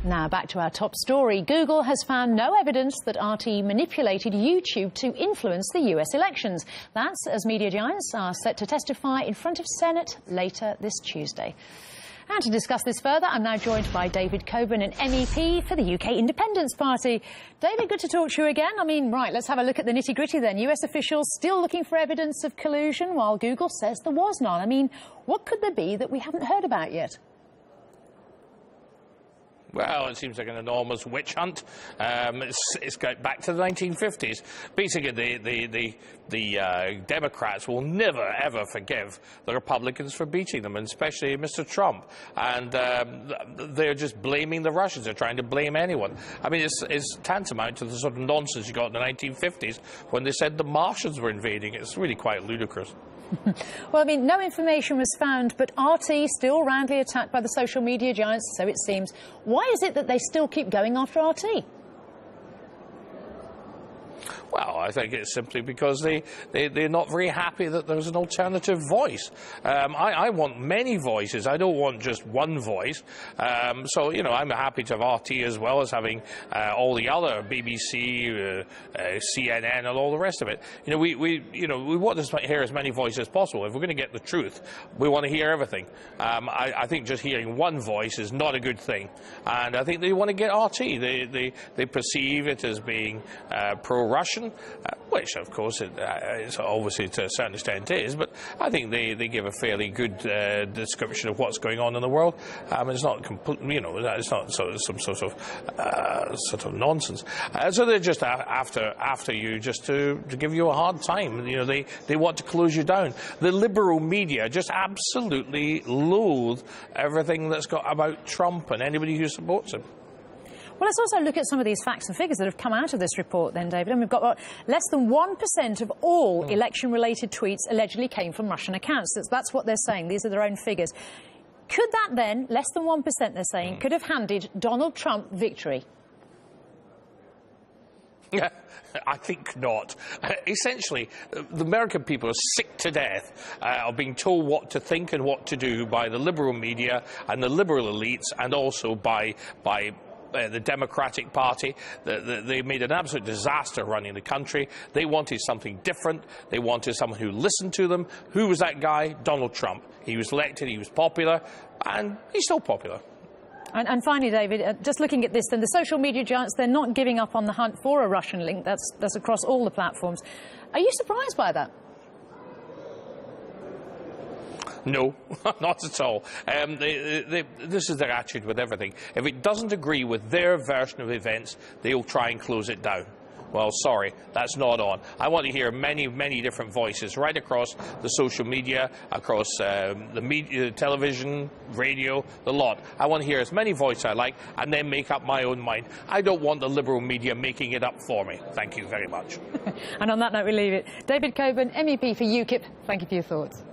Now back to our top story. Google has found no evidence that RT manipulated YouTube to influence the US elections. That's as media giants are set to testify in front of Senate later this Tuesday. And to discuss this further, I'm now joined by David Coburn, an MEP for the UK Independence Party. David, good to talk to you again. Let's have a look at the nitty-gritty then. US officials still looking for evidence of collusion while Google says there was none. What could there be that we haven't heard about yet? Well, it seems like an enormous witch hunt. It's going back to the 1950s. Basically, the Democrats will never, ever forgive the Republicans for beating them, and especially Mr. Trump. And they're just blaming the Russians. They're trying to blame anyone. It's tantamount to the sort of nonsense you got in the 1950s when they said the Martians were invading. It's really quite ludicrous. Well, no information was found, but RT still roundly attacked by the social media giants, so it seems. Why is it that they still keep going after RT? Well, I think it's simply because they're not very happy that there's an alternative voice. I want many voices. I don't want just one voice. So, I'm happy to have RT as well as having all the other BBC, CNN and all the rest of it. We want to hear as many voices as possible. If we're going to get the truth, we want to hear everything. I think just hearing one voice is not a good thing. And I think they want to get RT. They perceive it as being pro-Russian. Which, of course, it's obviously to a certain extent is, but I think they give a fairly good description of what's going on in the world. It's not complete, it's not some sort of nonsense. So they're just after you just to give you a hard time. They want to close you down. The liberal media just absolutely loathe everything that's got about Trump and anybody who supports him. Well, let's also look at some of these facts and figures that have come out of this report then, David. And we've got less than 1% of all election-related tweets allegedly came from Russian accounts. That's what they're saying. These are their own figures. Could that then, less than 1% they're saying, could have handed Donald Trump victory? I think not. Essentially, the American people are sick to death of being told what to think and what to do by the liberal media and the liberal elites, and also by the Democratic Party. They made an absolute disaster running the country. They wanted something different. They wanted someone who listened to them. Who was that guy? Donald Trump. He was elected, he was popular, and he's still popular. And finally, David, just looking at this, then the social media giants, they're not giving up on the hunt for a Russian link. That's across all the platforms. Are you surprised by that? No, not at all. This is their attitude with everything. If it doesn't agree with their version of events, they'll try and close it down. Well, sorry, that's not on. I want to hear many, many different voices right across the social media, across the media, television, radio, the lot. I want to hear as many voices I like and then make up my own mind. I don't want the liberal media making it up for me. Thank you very much. And on that note, we leave it. David Coburn, MEP for UKIP, thank you for your thoughts.